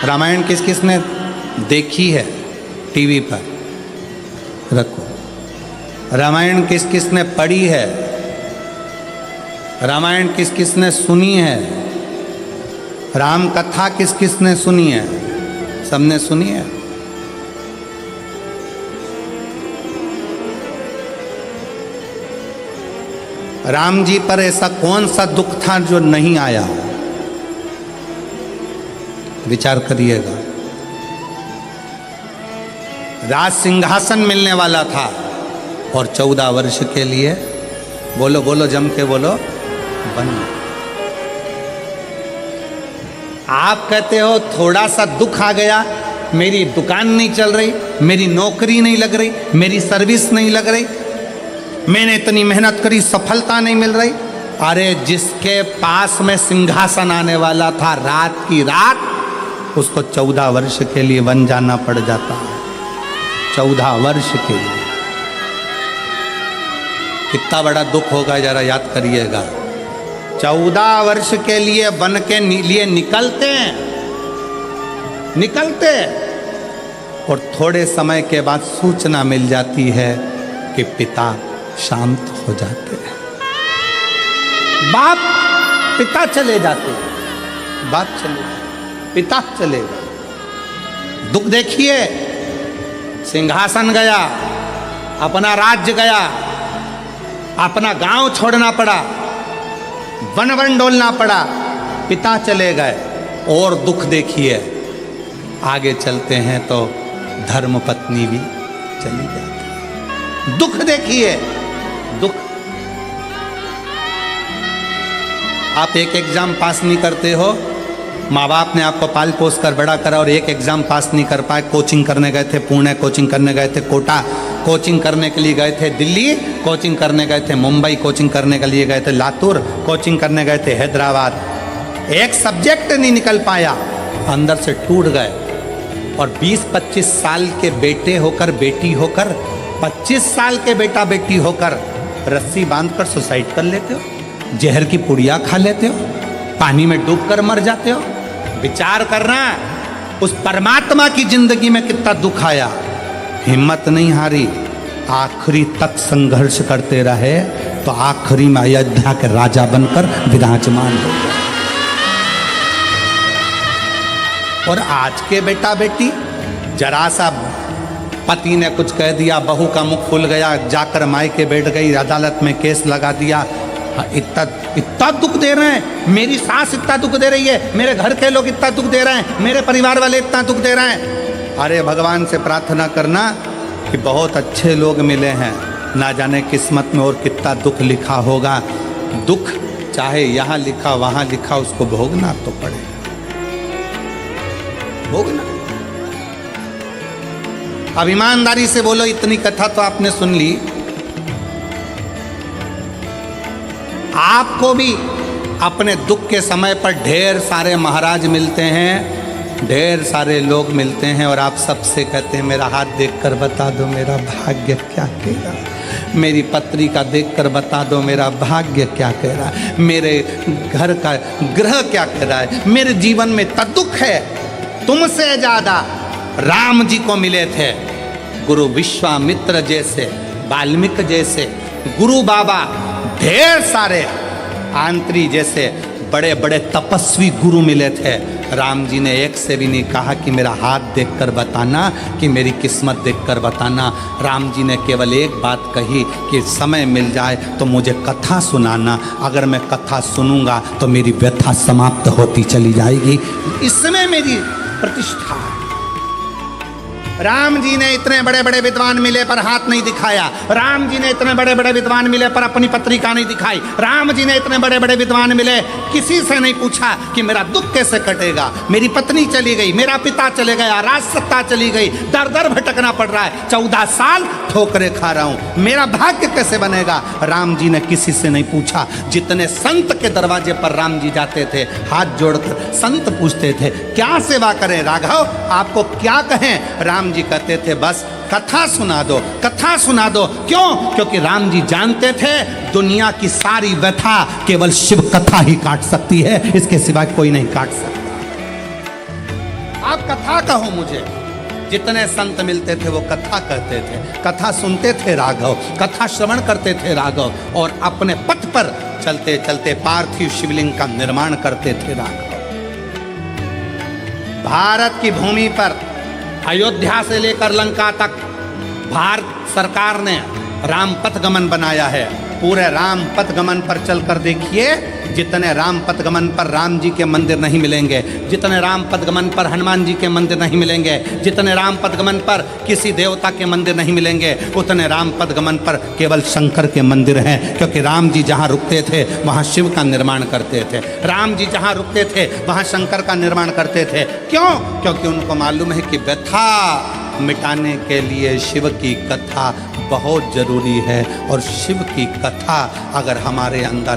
रामायण किस किसने देखी है टीवी पर? रखो। रामायण किस किसने पढ़ी है? रामायण किस किसने सुनी है? राम कथा किस किसने सुनी है? सबने सुनी है। राम जी पर ऐसा कौन सा दुख था जो नहीं आया? विचार करिएगा। राज सिंहासन मिलने वाला था और 14 वर्ष के लिए, बोलो बोलो जम के बोलो, बन। आप कहते हो थोड़ा सा दुख आ गया, मेरी दुकान नहीं चल रही, मेरी नौकरी नहीं लग रही, मेरी सर्विस नहीं लग रही, मैंने इतनी मेहनत करी, सफलता नहीं मिल रही। अरे जिसके पास में सिंहासन आने वाला था, रात की रात उसको 14 वर्ष के लिए वन जाना पड़ जाता है। 14 वर्ष के लिए कितना बड़ा दुख होगा, जरा याद करिएगा। 14 वर्ष के लिए वन के लिए निकलते और थोड़े समय के बाद सूचना मिल जाती है कि पिता शांत हो जाते हैं। बाप पिता चले जाते हैं, बाप चले, पिता चले गए। दुख देखिए, सिंहासन गया, अपना राज्य गया, अपना गांव छोड़ना पड़ा, वन वन डोलना पड़ा, पिता चले गए। और दुख देखिए, आगे चलते हैं तो धर्म पत्नी भी चली जाती है। दुख देखिए, दुख। आप एक एग्जाम पास नहीं करते हो, माँ बाप ने आपको पाल पोस कर बड़ा करा और एक एग्जाम पास नहीं कर पाए, कोचिंग करने गए थे पुणे, कोचिंग करने गए थे कोटा, कोचिंग करने के लिए गए थे दिल्ली, कोचिंग करने गए थे मुंबई, कोचिंग करने के लिए गए थे लातूर, कोचिंग करने गए थे हैदराबाद। एक सब्जेक्ट नहीं निकल पाया, अंदर से टूट गए। और 20-25 साल के बेटे होकर, बेटी होकर, 25 साल के बेटा बेटी होकर रस्सी बांधकर सुसाइड कर लेते हो, जहर की पुड़िया खा लेते हो, पानी में डूबकर मर जाते हो। विचार करना, उस परमात्मा की जिंदगी में कितना दुख आया, हिम्मत नहीं हारी, आखिरी तक संघर्ष करते रहे तो आखिरी में अयोध्या के राजा बनकर विराजमान हो गए। और आज के बेटा बेटी, जरा सा पति ने कुछ कह दिया, बहू का मुख खुल गया, जाकर मायके बैठ गई, अदालत में केस लगा दिया, इतना दुख दे रहे हैं, मेरी सास इतना दुख दे रही है, मेरे घर के लोग इतना दुख दे रहे हैं, मेरे परिवार वाले इतना दुख दे रहे हैं। अरे भगवान से प्रार्थना करना कि बहुत अच्छे लोग मिले हैं, ना जाने किस्मत में और कितना दुख लिखा होगा। दुख चाहे यहाँ लिखा वहाँ लिखा, उसको भोगना तो पड़ेगा, भोगना। अब ईमानदारी से बोलो, इतनी कथा तो आपने सुन ली, आपको भी अपने दुख के समय पर ढेर सारे महाराज मिलते हैं, ढेर सारे लोग मिलते हैं और आप सबसे कहते हैं मेरा हाथ देखकर बता दो मेरा भाग्य क्या कह रहा है, मेरी पत्री का देखकर बता दो मेरा भाग्य क्या कह रहा है, मेरे घर का ग्रह क्या कह रहा है, मेरे जीवन में इतना दुख है। तुमसे ज्यादा राम जी को मिले थे गुरु विश्वामित्र जैसे, वाल्मीकि जैसे, गुरु बाबा, ढेर सारे आंत्री जैसे बड़े बड़े तपस्वी गुरु मिले थे। राम जी ने एक से भी नहीं कहा कि मेरा हाथ देखकर बताना, कि मेरी किस्मत देखकर बताना। राम जी ने केवल एक बात कही कि समय मिल जाए तो मुझे कथा सुनाना, अगर मैं कथा सुनूंगा तो मेरी व्यथा समाप्त होती चली जाएगी, इसमें मेरी प्रतिष्ठा है। राम जी ने इतने बड़े बड़े विद्वान मिले पर हाथ नहीं दिखाया, राम जी ने इतने बड़े बड़े विद्वान मिले पर अपनी पत्रिका नहीं दिखाई, राम जी ने इतने बड़े बड़े विद्वान मिले, किसी से नहीं पूछा कि मेरा दुख कैसे कटेगा, मेरी पत्नी चली गई, मेरा पिता चले गया, राज सत्ता चली गई, दर दर भटकना पड़ रहा है, 14 साल ठोकरे खा रहा हूं, मेरा भाग्य कैसे बनेगा। राम जी ने किसी से नहीं पूछा। जितने संत के दरवाजे पर राम जी जाते थे, हाथ जोड़कर संत पूछते थे क्या सेवा करें राघव, आपको क्या कहें। राम जी कहते थे बस कथा सुना दो, कथा सुना दो। क्यों? क्योंकि राम जी जानते थे दुनिया की सारी व्यथा केवल शिव कथा ही काट सकती है, इसके सिवा कोई नहीं काट सकता। आप कथा कहो मुझे। जितने संत मिलते थे वो कथा कहते थे, कथा सुनते थे राघव, कथा श्रवण करते थे राघव, और अपने पथ पर चलते चलते पार्थिव शिवलिंग का निर्माण करते थे राघव। भारत की भूमि पर अयोध्या से लेकर लंका तक भारत सरकार ने राम पथ गमन बनाया है। पूरे राम पथ गमन पर चलकर देखिए, जितने राम पथ गमन पर राम जी के मंदिर नहीं मिलेंगे, जितने राम पथ गमन पर हनुमान जी के मंदिर नहीं मिलेंगे, जितने राम पथ गमन पर किसी देवता के मंदिर नहीं मिलेंगे, उतने राम पथ गमन पर केवल शंकर के मंदिर हैं। क्योंकि राम जी जहाँ रुकते थे वहाँ शिव का निर्माण करते थे, राम जी जहाँ रुकते थे वहाँ शंकर का निर्माण करते थे। क्यों? क्योंकि उनको मालूम है कि व्यथा मिटाने के लिए शिव की कथा बहुत जरूरी है, और शिव की कथा अगर हमारे अंदर